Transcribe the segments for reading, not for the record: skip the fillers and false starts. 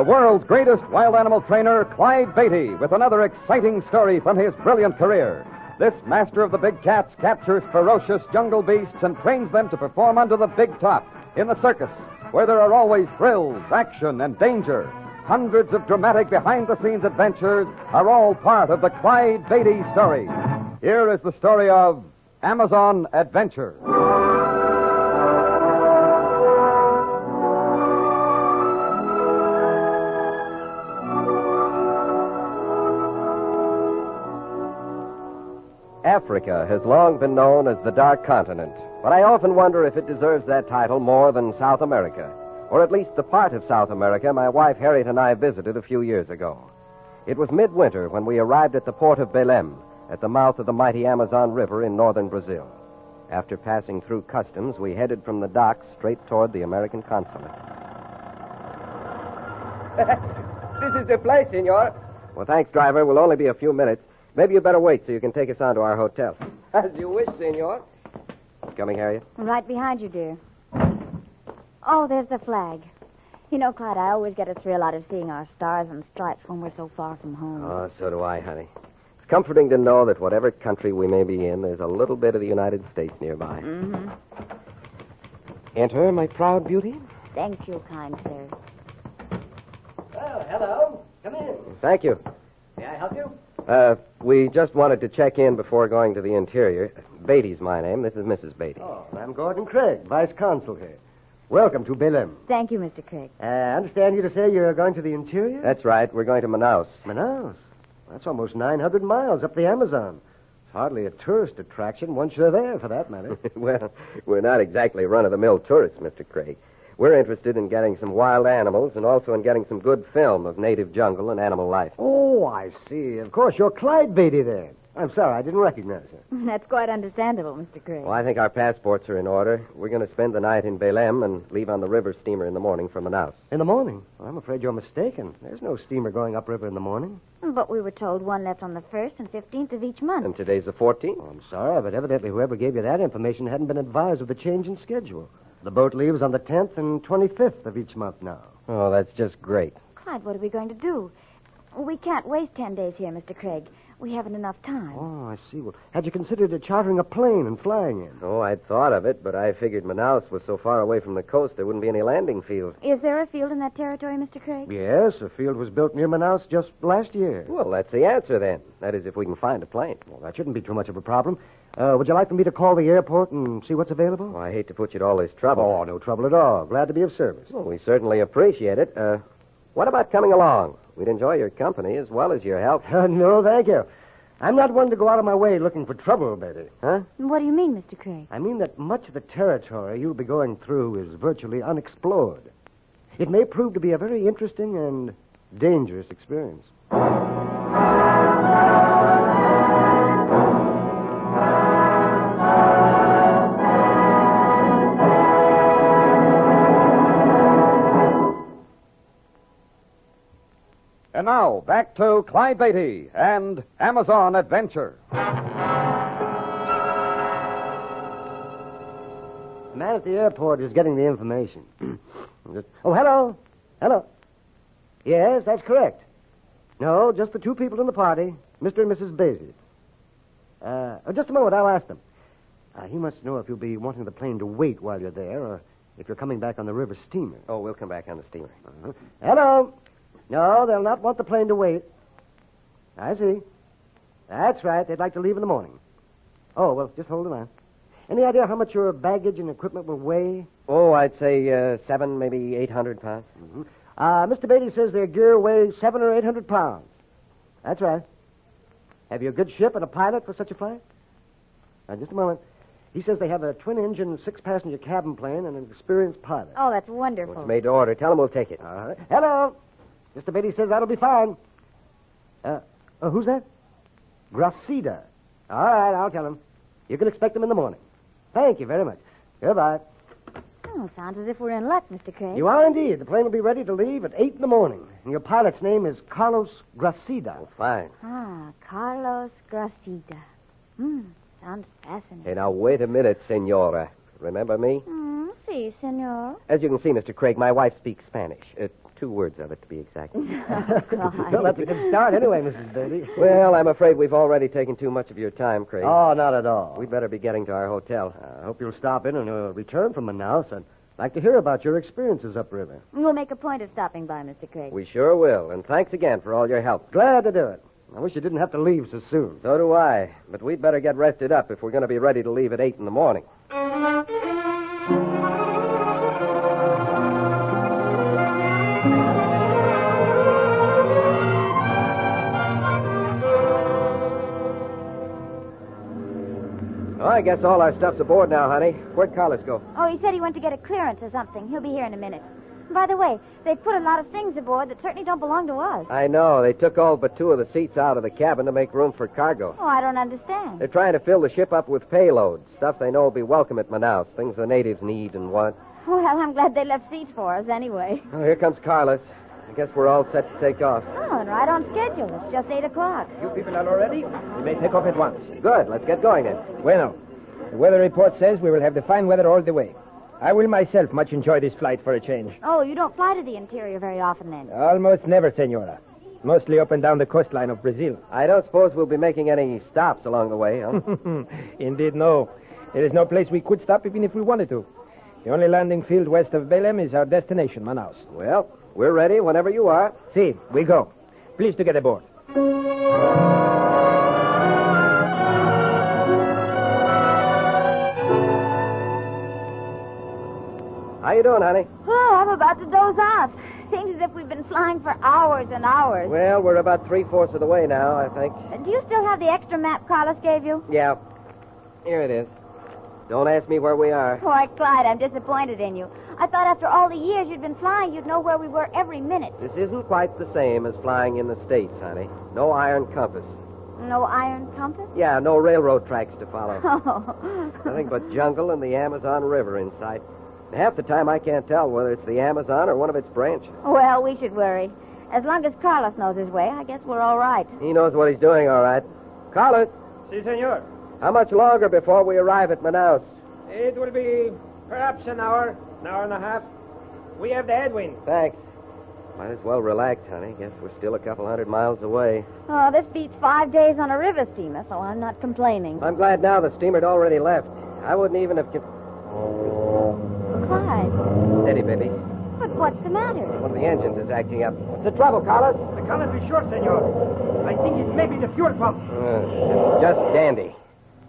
world's greatest wild animal trainer, Clyde Beatty, with another exciting story from his brilliant career. This master of the big cats captures ferocious jungle beasts and trains them to perform under the big top in the circus, where there are always thrills, action, and danger. Hundreds of dramatic behind-the-scenes adventures are all part of the Clyde Beatty story. Here is the story of Amazon Adventure. Africa has long been known as the Dark Continent, but I often wonder if it deserves that title more than South America, or at least the part of South America my wife Harriet and I visited a few years ago. It was midwinter when we arrived at the port of Belém, at the mouth of the mighty Amazon River in northern Brazil. After passing through customs, we headed from the docks straight toward the American consulate. This is the place, senor. Well, thanks, driver. We'll only be a few minutes. Maybe you better wait so you can take us on to our hotel. As you wish, senor. Coming, Harriet? Right behind you, dear. Oh, there's the flag. You know, Clyde, I always get a thrill out of seeing our stars and stripes when we're so far from home. Oh, so do I, honey. It's comforting to know that whatever country we may be in, there's a little bit of the United States nearby. Mm-hmm. Enter, my proud beauty. Thank you, kind sir. Well, hello. Come in. Thank you. May I help you? We just wanted to check in before going to the interior. Beatty's my name. This is Mrs. Beatty. Oh, I'm Gordon Craig, Vice Consul here. Welcome to Belém. Thank you, Mr. Craig. I understand you to say you're going to the interior? That's right. We're going to Manaus. Manaus? That's almost 900 miles up the Amazon. It's hardly a tourist attraction once you're there, for that matter. Well, we're not exactly run-of-the-mill tourists, Mr. Craig. We're interested in getting some wild animals and also in getting some good film of native jungle and animal life. Oh, I see. Of course, you're Clyde Beatty then. I'm sorry, I didn't recognize you. That's quite understandable, Mr. Craig. Well, I think our passports are in order. We're going to spend the night in Belém and leave on the river steamer in the morning for Manaus. In the morning? Well, I'm afraid you're mistaken. There's no steamer going upriver in the morning. But we were told one left on the 1st and 15th of each month. And today's the 14th. Oh, I'm sorry, but evidently whoever gave you that information hadn't been advised of the change in schedule. The boat leaves on the 10th and 25th of each month now. Oh, that's just great. Clyde, what are we going to do? We can't waste 10 days here, Mr. Craig. We haven't enough time. Oh, I see. Well, had you considered chartering a plane and flying in? Oh, I'd thought of it, but I figured Manaus was so far away from the coast there wouldn't be any landing field. Is there a field in that territory, Mr. Craig? Yes, a field was built near Manaus just last year. Well, that's the answer then. That is, if we can find a plane. Well, that shouldn't be too much of a problem. Would you like for me to call the airport and see what's available? Oh, I hate to put you to all this trouble. Oh, no trouble at all. Glad to be of service. Well, we certainly appreciate it. What about coming along? We'd enjoy your company as well as your help. No, thank you. I'm not one to go out of my way looking for trouble, Betty. Huh? What do you mean, Mr. Craig? I mean that much of the territory you'll be going through is virtually unexplored. It may prove to be a very interesting and dangerous experience. And now, back to Clyde Beatty and Amazon Adventure. The man at the airport is getting the information. Oh, hello. Hello. Yes, that's correct. No, just the two people in the party, Mr. and Mrs. Beatty. Just a moment, I'll ask them. He must know if you'll be wanting the plane to wait while you're there or if you're coming back on the river steamer. Oh, we'll come back on the steamer. Uh-huh. Hello. No, they'll not want the plane to wait. I see. That's right. They'd like to leave in the morning. Oh, well, just hold the line. Any idea how much your baggage and equipment will weigh? Oh, I'd say 7, maybe 800 pounds. Mm-hmm. Mr. Beatty says their gear weighs 700 or 800 pounds. That's right. Have you a good ship and a pilot for such a flight? Just a moment. He says they have a twin-engine, 6-passenger cabin plane and an experienced pilot. Oh, that's wonderful. Well, it's made to order. Tell him we'll take it. All right. Hello. Mr. Beatty says that'll be fine. Who's that? Gracida. All right, I'll tell him. You can expect him in the morning. Thank you very much. Goodbye. Oh, sounds as if we're in luck, Mr. Craig. You are indeed. The plane will be ready to leave at 8 in the morning. And your pilot's name is Carlos Gracida. Oh, fine. Carlos Gracida. Sounds fascinating. Hey, now, wait a minute, senora. Remember me? Si, Si, senor. As you can see, Mr. Craig, my wife speaks Spanish. 2 words of it, to be exact. Well, that's a good start anyway, Mrs. Beatty. Well, I'm afraid we've already taken too much of your time, Craig. Oh, not at all. We'd better be getting to our hotel. I hope you'll stop in and return from Manaus. I'd like to hear about your experiences upriver. We'll make a point of stopping by, Mr. Craig. We sure will, and thanks again for all your help. Glad to do it. I wish you didn't have to leave so soon. So do I, but we'd better get rested up if we're going to be ready to leave at 8 in the morning. I guess all our stuff's aboard now, honey. Where'd Carlos go? Oh, he said he went to get a clearance or something. He'll be here in a minute. By the way, they put a lot of things aboard that certainly don't belong to us. I know. They took all but 2 of the seats out of the cabin to make room for cargo. Oh, I don't understand. They're trying to fill the ship up with payload, stuff they know will be welcome at Manaus, things the natives need and want. Well, I'm glad they left seats for us anyway. Oh, here comes Carlos. I guess we're all set to take off. Oh, and right on schedule. It's just 8 o'clock. You people are all ready? You may take off at once. Good. Let's get going then. Bueno. The weather report says we will have the fine weather all the way. I will myself much enjoy this flight for a change. Oh, you don't fly to the interior very often then? Almost never, senora. Mostly up and down the coastline of Brazil. I don't suppose we'll be making any stops along the way, huh? Indeed, no. There is no place we could stop even if we wanted to. The only landing field west of Belém is our destination, Manaus. Well, we're ready whenever you are. See, we go. Please to get aboard. How you doing, honey? Oh, I'm about to doze off. Seems as if we've been flying for hours and hours. Well, we're about 3/4 of the way now, I think. Do you still have the extra map Carlos gave you? Yeah. Here it is. Don't ask me where we are. Why, Clyde, I'm disappointed in you. I thought after all the years you'd been flying, you'd know where we were every minute. This isn't quite the same as flying in the States, honey. No iron compass. No iron compass? Yeah, no railroad tracks to follow. Oh. Nothing but jungle and the Amazon River in sight. Half the time I can't tell whether it's the Amazon or one of its branches. Well, we should worry. As long as Carlos knows his way, I guess we're all right. He knows what he's doing, all right. Carlos, Si, senor. how much longer before we arrive at Manaus? It will be perhaps an hour and a half. We have the headwind. Thanks. Might as well relax, honey. Guess we're still a couple 100 miles away. Oh, this beats 5 days on a river steamer, so I'm not complaining. I'm glad now the steamer'd already left. I wouldn't even have... Clyde, Steady, baby. but what's the matter? One of the engines is acting up. What's the trouble, Carlos? I cannot be sure, senor. I think it may be the fuel pump. It's just dandy.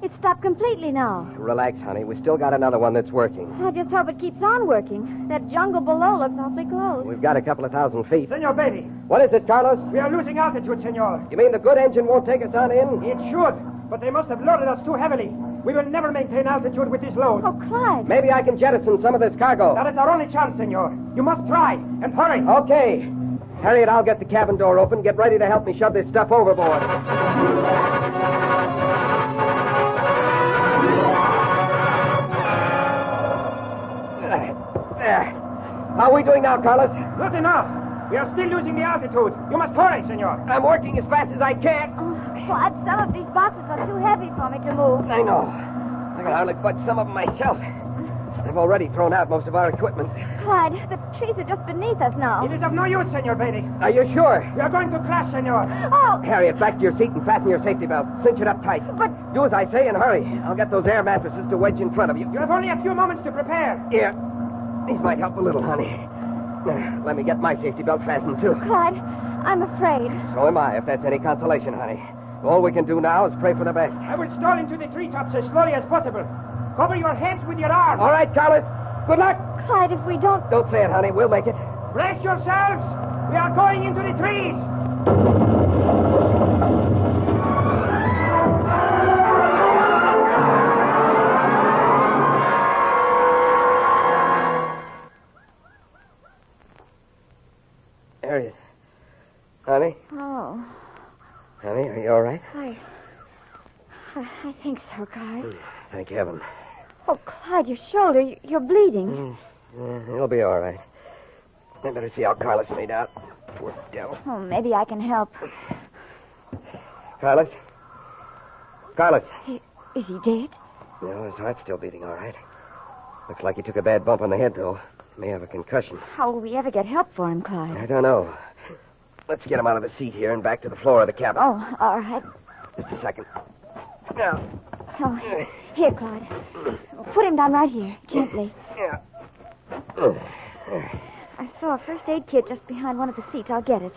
It stopped completely now. Relax, honey. We still got another one that's working. I just hope it keeps on working. That jungle below looks awfully close. We've got a couple of 1,000 feet. Senor Beatty, What is it, Carlos? we are losing altitude, senor. You mean the good engine won't take us on in? It should, but they must have loaded us too heavily. We will never maintain altitude with this load. Oh, Clyde. Maybe I can jettison some of this cargo. That is our only chance, senor. You must try, and hurry. Okay. Harriet, I'll get the cabin door open. Get ready to help me shove this stuff overboard. There. How are we doing now, Carlos? Not enough. We are still losing the altitude. You must hurry, senor. I'm working as fast as I can. Oh, Clyde, some of these boxes are too heavy for me to move. I know. I can hardly budge some of them myself. I've already thrown out most of our equipment. Clyde, the trees are just beneath us now. It is of no use, senor Beatty. Are you sure? We are going to crash, senor. Oh, Harriet, back to your seat and fasten your safety belt. Cinch it up tight. but... Do as I say and hurry. I'll get those air mattresses to wedge in front of you. You have only a few moments to prepare. Here. These might help a little, honey. Let me get my safety belt fastened, too. Clyde, I'm afraid. So am I, if that's any consolation, honey. All we can do now is pray for the best. I will stall into the treetops as slowly as possible. Cover your heads with your arms. All right, Carlos. Good luck. Clyde, if we don't... Don't say it, honey. We'll make it. Brace yourselves. We are going into the trees. Harriet. Honey? Oh, Honey, are you all right? I think so, Clyde. Thank heaven. Oh, Clyde, your shoulder, you're bleeding. Yeah, it'll be all right. I better see how Carlos made out. Poor devil. Oh, maybe I can help. Carlos? Carlos? Is he dead? No, his heart's still beating all right. Looks like he took a bad bump on the head, though. May have a concussion. How will we ever get help for him, Clyde? I don't know. Let's get him out of the seat here and back to the floor of the cabin. Oh, all right. Just a second. Now. Oh, here, Clyde. Put him down right here, gently. Yeah. I saw a first aid kit just behind one of the seats. I'll get it.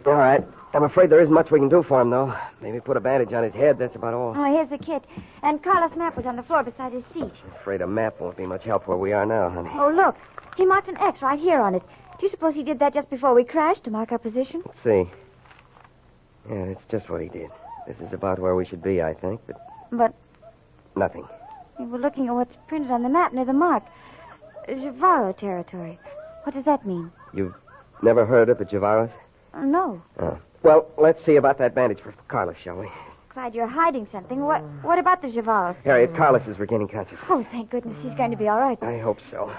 All right. I'm afraid there isn't much we can do for him, though. Maybe put a bandage on his head. That's about all. Oh, here's the kit. And Carlos' map was on the floor beside his seat. I'm afraid a map won't be much help where we are now, honey. Oh, look. He marked an X right here on it. Do you suppose he did that just before we crashed to mark our position? Let's see. Yeah, it's just what he did. This is about where we should be, I think, But nothing. we were looking at what's printed on the map near the mark. Javaro territory. What does that mean? You've never heard of the Javaros? No. Oh. Well, let's see about that bandage for Carlos, shall we? Clyde, you're hiding something. What about the Javaros? Harriet, Carlos is regaining consciousness. Oh, thank goodness he's going to be all right. I hope so.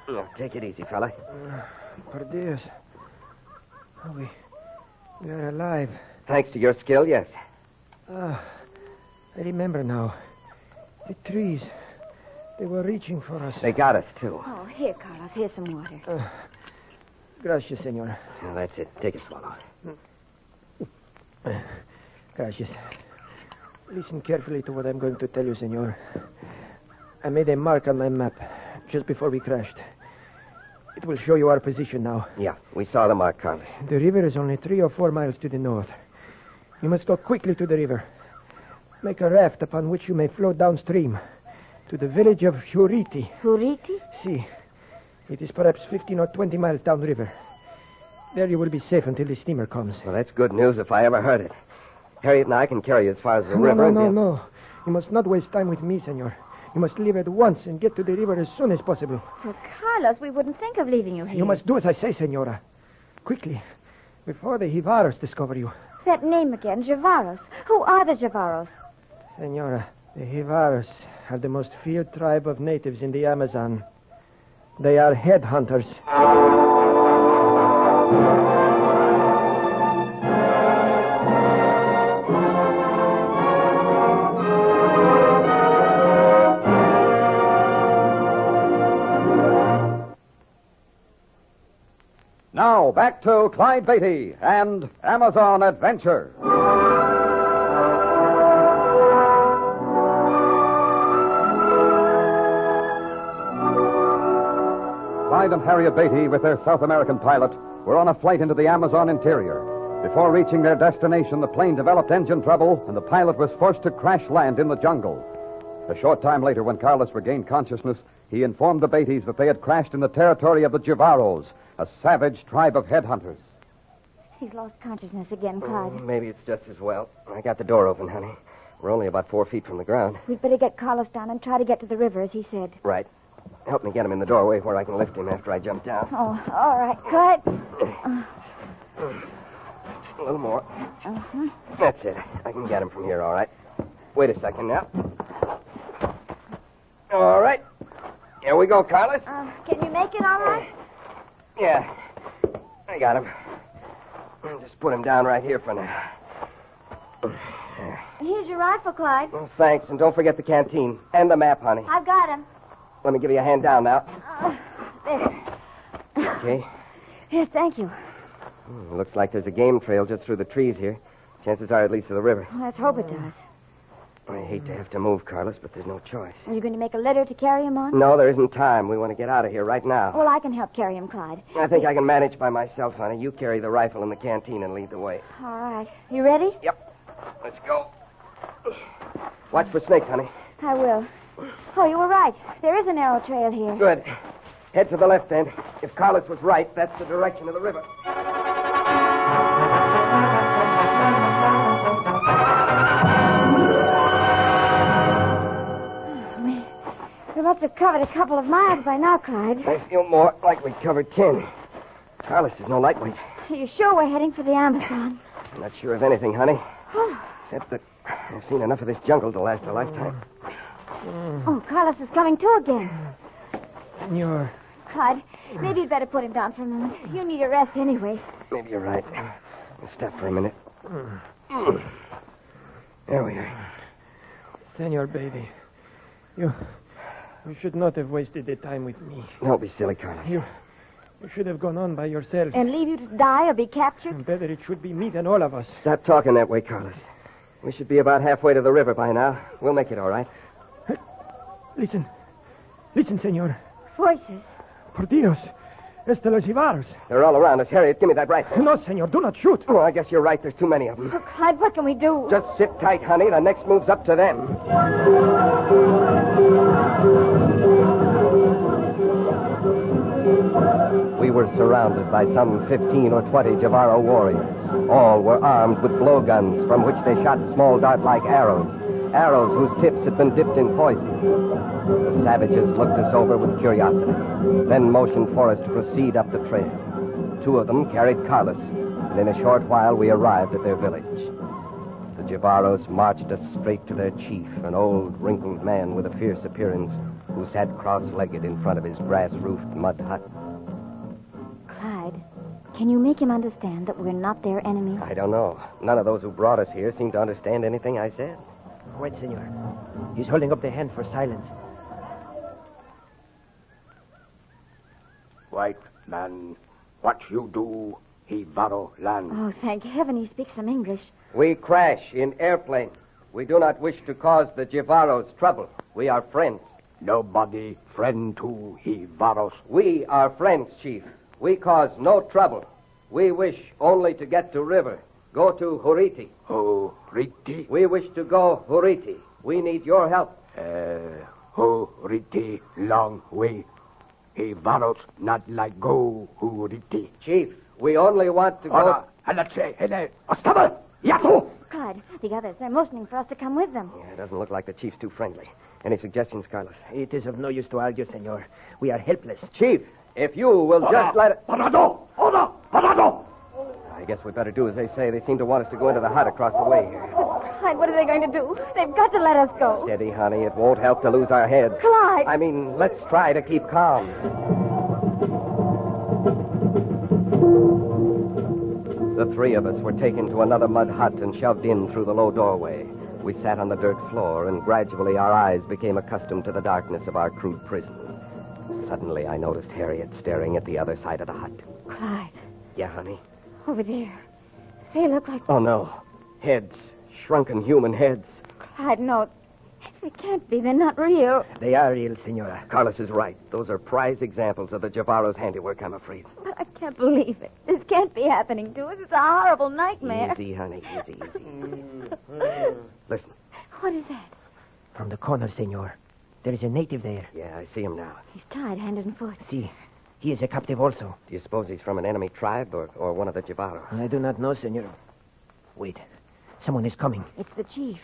Now, take it easy, fella. Por Dios. Oh, we are alive. Thanks to your skill, yes. I remember now. The trees. They were reaching for us. They got us, too. Oh, here, Carlos. Here's some water. Gracias, senora. Now, that's it. Take a swallow. Gracias. Listen carefully to what I'm going to tell you, senor. I made a mark on my map just before we crashed. It will show you our position now. Yeah, we saw the mark, Carlos. The river is only 3 or 4 miles to the north. You must go quickly to the river. Make a raft upon which you may float downstream to the village of Huriti. Huriti? See, it is perhaps 15 or 20 miles downriver. There you will be safe until the steamer comes. Well, that's good news if I ever heard it. Harriet and I can carry you as far as the river. No. You must not waste time with me, senor. You must leave at once and get to the river as soon as possible. Well, Carlos, we wouldn't think of leaving you here. You must do as I say, senora. Quickly, before the Jivaros discover you. That name again, Javaros. Who are the Javaros? Senora, the Jivaros are the most feared tribe of natives in the Amazon. They are headhunters. Now, back to Clyde Beatty and Amazon Adventure. Clyde and Harriet Beatty, with their South American pilot, were on a flight into the Amazon interior. Before reaching their destination, the plane developed engine trouble, and the pilot was forced to crash land in the jungle. A short time later, when Carlos regained consciousness, he informed the Beattys that they had crashed in the territory of the Javaros, a savage tribe of headhunters. He's lost consciousness again, Clyde. Maybe it's just as well. I got the door open, honey. We're only about 4 feet from the ground. We'd better get Carlos down and try to get to the river, as he said. Right. Help me get him in the doorway where I can lift him after I jump down. Oh, all right, Clyde. A little more. Uh-huh. That's it. I can get him from here, all right. Wait a second now. All right. Here we go, Carlos. Can you make it all right? Yeah. I got him. I'll just put him down right here for now. Here's your rifle, Clyde. Well, thanks, and don't forget the canteen. And the map, honey. I've got him. Let me give you a hand down now. There. Okay. Yes, thank you. Looks like there's a game trail just through the trees here. Chances are it leads to the river. Well, let's hope it does. I hate to have to move, Carlos, but there's no choice. Are you going to make a litter to carry him on? No, there isn't time. We want to get out of here right now. Well, I can help carry him, Clyde. I think I can manage by myself, honey. You carry the rifle in the canteen and lead the way. All right. You ready? Yep. Let's go. Watch for snakes, honey. I will. Oh, you were right. There is a narrow trail here. Good. Head to the left, then. If Carlos was right, that's the direction of the river. We must have covered a couple of miles by now, Clyde. I feel more like we covered 10. Carlos is no lightweight. Are you sure we're heading for the Amazon? I'm not sure of anything, honey. Except that I've seen enough of this jungle to last a lifetime. Oh, Carlos is coming to again. Senor. Clyde, maybe you'd better put him down for a moment. You need a rest anyway. Maybe you're right. Let's stop for a minute. There we are. Senor, baby. You should not have wasted the time with me. Don't be silly, Carlos. You should have gone on by yourself. And leave you to die or be captured? Better it should be me than all of us. Stop talking that way, Carlos. We should be about halfway to the river by now. We'll make it all right. Listen. Listen, senor. Voices. Por Dios. Este los Jivaros. They're all around us. Harriet, give me that rifle. No, senor. Do not shoot. Oh, I guess you're right. There's too many of them. Oh, Clyde, what can we do? Just sit tight, honey. The next move's up to them. We were surrounded by some 15 or 20 Javaro warriors. All were armed with blowguns from which they shot small dart-like arrows whose tips had been dipped in poison. The savages looked us over with curiosity, then motioned for us to proceed up the trail. 2 of them carried Carlos, and in a short while we arrived at their village. The Javaros marched us straight to their chief, an old, wrinkled man with a fierce appearance who sat cross-legged in front of his grass-roofed mud hut. Clyde, can you make him understand that we're not their enemy? I don't know. None of those who brought us here seemed to understand anything I said. Wait, senor. He's holding up the hand for silence. White man, what you do, Jivaro land. Oh, thank heaven he speaks some English. We crash in airplane. We do not wish to cause the Javaros trouble. We are friends. Nobody friend to Jivaros. We are friends, Chief. We cause no trouble. We wish only to get to river. Go to Huriti. Huriti? We wish to go Huriti. We need your help. Huriti, long way. Jivaros not like go Huriti. Chief, we only want to go... Clyde, the others, they're motioning for us to come with them. Yeah, it doesn't look like the chief's too friendly. Any suggestions, Carlos? It is of no use to argue, senor. We are helpless. Chief, if you will just let it... Parado! I guess we better do as they say. They seem to want us to go into the hut across the way here. Clyde, what are they going to do? They've got to let us go. Steady, honey. It won't help to lose our heads. Clyde! I mean, let's try to keep calm. The 3 of us were taken to another mud hut and shoved in through the low doorway. We sat on the dirt floor, and gradually our eyes became accustomed to the darkness of our crude prison. Suddenly, I noticed Harriet staring at the other side of the hut. Clyde, Yeah, honey? over there. They look like... Oh, no. Heads. Shrunken human heads. Clyde, no. They can't be. They're not real. They are real, senora. Carlos is right. Those are prize examples of the Javaro's handiwork, I'm afraid. But I can't believe it. This can't be happening to us. It's a horrible nightmare. Easy, honey. Easy. Listen. What is that? From the corner, senor. There is a native there. Yeah, I see him now. He's tied hand and foot. See, he is a captive also. Do you suppose he's from an enemy tribe or one of the Javaros? I do not know, senor. Wait. Someone is coming. It's the chief.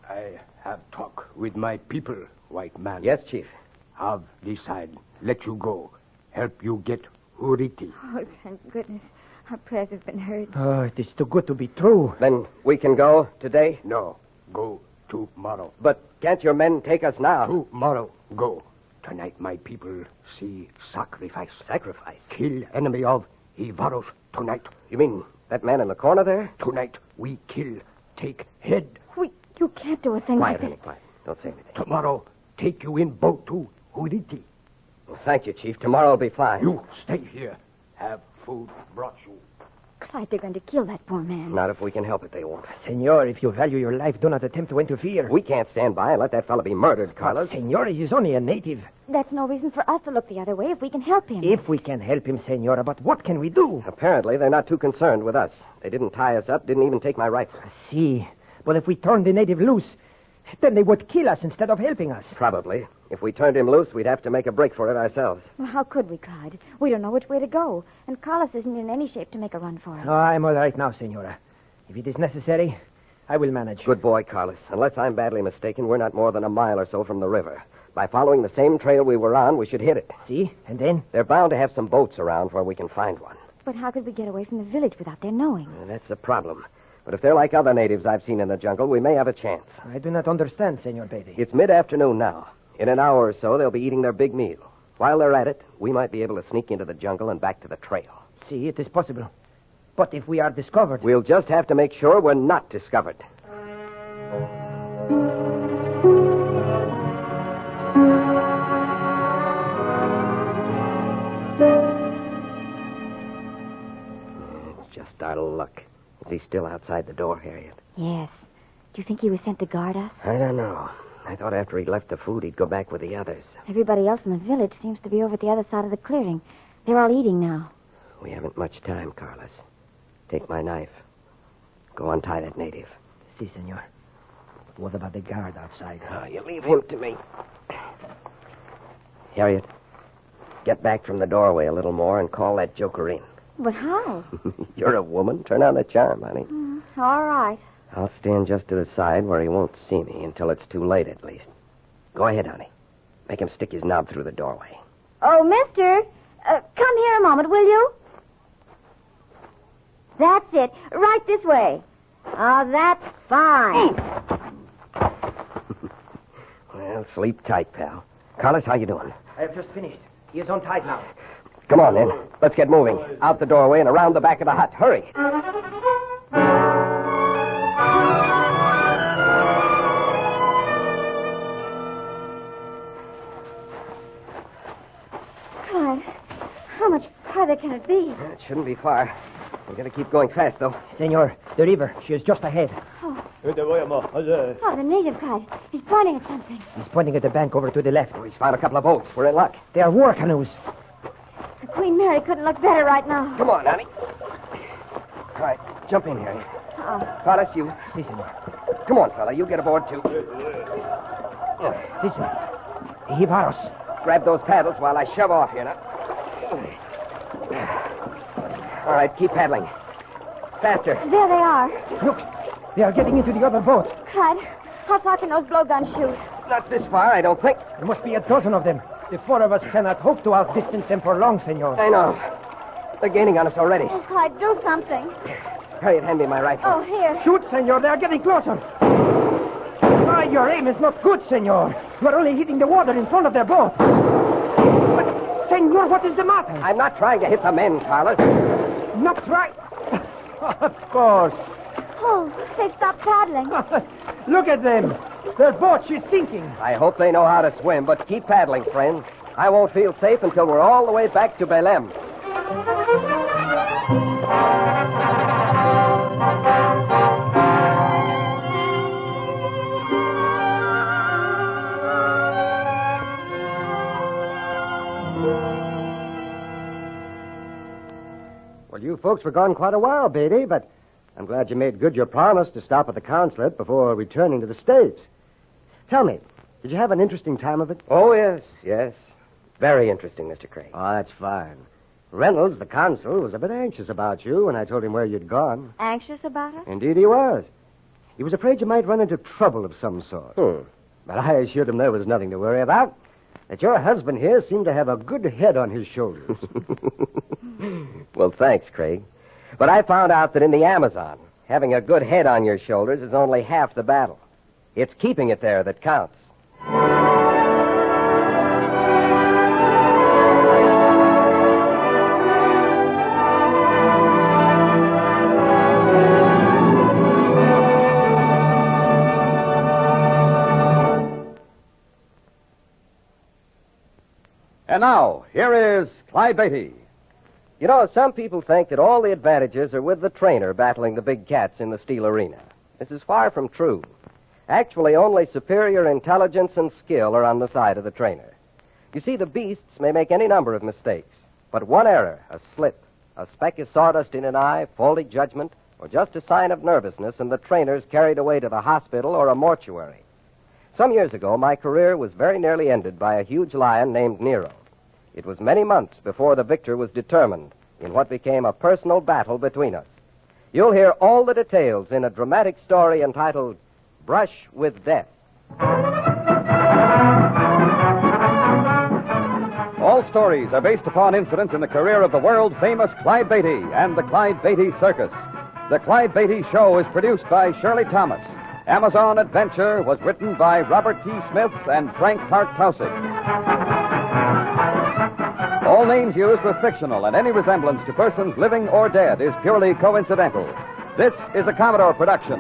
I have talk with my people, white man. Yes, Chief. Have decide. Let you go. Help you get Huriti. Oh, thank goodness. Our prayers have been heard. Oh, it is too good to be true. Then we can go today? No. Go tomorrow. But can't your men take us now? Tomorrow. Go. Tonight my people see sacrifice. Sacrifice? Kill enemy of Jivaros tonight. You mean that man in the corner there? Tonight we kill. Take head. You can't do a thing Quiet, like honey, that. quiet. Don't say anything. Tomorrow take you in boat to Huriti. Well, thank you, Chief. Tomorrow will be fine. You stay here. Have food brought you. Clyde, they're going to kill that poor man. Not if we can help it, they won't. Senor, if you value your life, do not attempt to interfere. We can't stand by and let that fellow be murdered, Carlos. Senor, he is only a native. That's no reason for us to look the other way if we can help him. If we can help him, senora, but what can we do? Apparently, they're not too concerned with us. They didn't tie us up, didn't even take my rifle. See, but if we turn the native loose, then they would kill us instead of helping us. Probably. If we turned him loose, we'd have to make a break for it ourselves. Well, how could we, Clyde? We don't know which way to go. And Carlos isn't in any shape to make a run for it. Oh, I'm all right now, senora. If it is necessary, I will manage. Good boy, Carlos. Unless I'm badly mistaken, we're not more than a mile or so from the river. By following the same trail we were on, we should hit it. See? And then? They're bound to have some boats around where we can find one. But how could we get away from the village without their knowing? That's the problem. But if they're like other natives I've seen in the jungle, we may have a chance. I do not understand, Senor Beatty. It's mid-afternoon now. In an hour or so, they'll be eating their big meal. While they're at it, we might be able to sneak into the jungle and back to the trail. See, it is possible. But if we are discovered... We'll just have to make sure we're not discovered. our luck. Is he still outside the door, Harriet? Yes. Do you think he was sent to guard us? I don't know. I thought after he left the food, he'd go back with the others. Everybody else in the village seems to be over at the other side of the clearing. They're all eating now. We haven't much time, Carlos. Take my knife. Go untie that native. Si, senor. But what about the guard outside? Oh, you leave him to me. Harriet, get back from the doorway a little more and call that joker in. But how? You're a woman. Turn on the charm, honey. All right. I'll stand just to the side where he won't see me until it's too late, at least. Go ahead, honey. Make him stick his knob through the doorway. Oh, mister, come here a moment, will you? That's it. Right this way. Oh, that's fine. Well, sleep tight, pal. Carlos, how you doing? I have just finished. He is untied now. Come on, then. Let's get moving. Out the doorway and around the back of the hut. Hurry. Clyde, how much farther can it be? It shouldn't be far. We've got to keep going fast, though. Senor, the river. She is just ahead. Oh, the native, Clyde. He's pointing at something. He's pointing at the bank over to the left. He's found a couple of boats. We're in luck. They are war canoes. The Queen Mary couldn't look better right now. Come on, honey. All right, jump in, Harry. Oh. Carlos, you. Si, senor. Come on, fella. You get aboard, too. Listen. Jivaros. Grab those paddles while I shove off here now. All right, keep paddling. Faster. There they are. Look, they are getting into the other boat. Clyde, how far can those blowguns shoot? Not this far, I don't think. There must be a dozen of them. The four of us cannot hope to outdistance them for long, senor. I know. They're gaining on us already. Oh, Clyde, do something. Harriet, hand me my rifle. Oh, here. Shoot, senor. They are getting closer. Why, your aim is not good, senor. You are only hitting the water in front of their boat. But, senor, what is the matter? I'm not trying to hit the men, Carlos. Not right. Of course. Oh, they've stopped paddling. Look at them. Their boat, she's sinking. I hope they know how to swim, but keep paddling, friends. I won't feel safe until we're all the way back to Belém. Well, you folks were gone quite a while, Beatty, but I'm glad you made good your promise to stop at the consulate before returning to the States. Tell me, did you have an interesting time of it? Oh, yes. Very interesting, Mr. Craig. Oh, that's fine. Reynolds, the consul, was a bit anxious about you when I told him where you'd gone. Anxious about us? Indeed he was. He was afraid you might run into trouble of some sort. But I assured him there was nothing to worry about. That your husband here seemed to have a good head on his shoulders. Well, thanks, Craig. But I found out that in the Amazon, having a good head on your shoulders is only half the battle. It's keeping it there that counts. And now, here is Clyde Beatty. You know, some people think that all the advantages are with the trainer battling the big cats in the steel arena. This is far from true. Actually, only superior intelligence and skill are on the side of the trainer. You see, the beasts may make any number of mistakes, but one error, a slip, a speck of sawdust in an eye, faulty judgment, or just a sign of nervousness, and the trainer's carried away to the hospital or a mortuary. Some years ago, my career was very nearly ended by a huge lion named Nero. It was many months before the victor was determined in what became a personal battle between us. You'll hear all the details in a dramatic story entitled Brush with Death. All stories are based upon incidents in the career of the world-famous Clyde Beatty and the Clyde Beatty Circus. The Clyde Beatty Show is produced by Shirley Thomas. Amazon Adventure was written by Robert T. Smith and Frank Hart-Tausig. All names used were fictional, and any resemblance to persons living or dead is purely coincidental. This is a Commodore production.